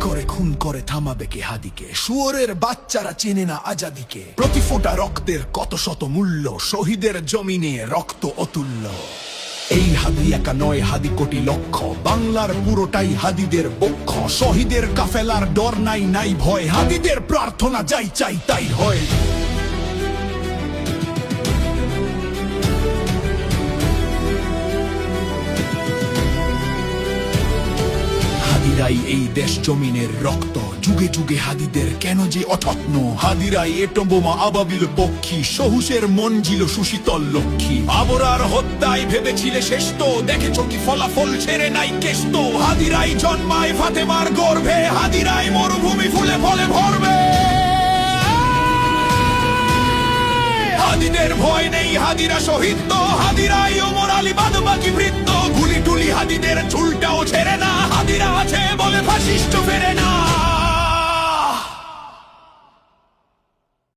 করে খুন করে থামাবে কে হাদিকে? শুয়োরের বাচ্চারা চেনে না আজাদিকে। প্রতি ফোঁটা রক্তের কত শত মূল্য, শহীদের জমিনে রক্ত অতুল্য। এই হাদি একা নয়, হাদি কোটি লক্ষ, বাংলার পুরোটাই হাদিদের বক্ষ। শহীদের কাফেলার ডর নাই, নাই ভয়, হাদিদের প্রার্থনা যাই চাই তাই হয়। হাদিরাই এই দেশ জমিনের রক্ত, যুগে যুগে হাদিদের কেন যে অযত্ন। হাদিরাই এটম বোমা আবাবিল পক্ষী, সহুসের মঞ্জিল সুশীতল লক্ষ্মী। আবরার হত্যায় ভেবেছিলে শেষ তো, দেখেছ কি ফলাফল ছেড়ে নাই কেষ্ট। হাদিরাই জন্মায় ফাতেমার গর্ভে, হাদিরাই মরুভূমি ফুলে ফলে ভরবে। হাদিদের ভয় নেই, হাদিরা শহীদ তো, হাদিরাই ওমর আলী বাদবাকি বৃত্ত। গুলি টুলি হাদিদের চুলটাও ছেড়ে না, হাদিরা আছে বলে ফাশিস্ট ফেরে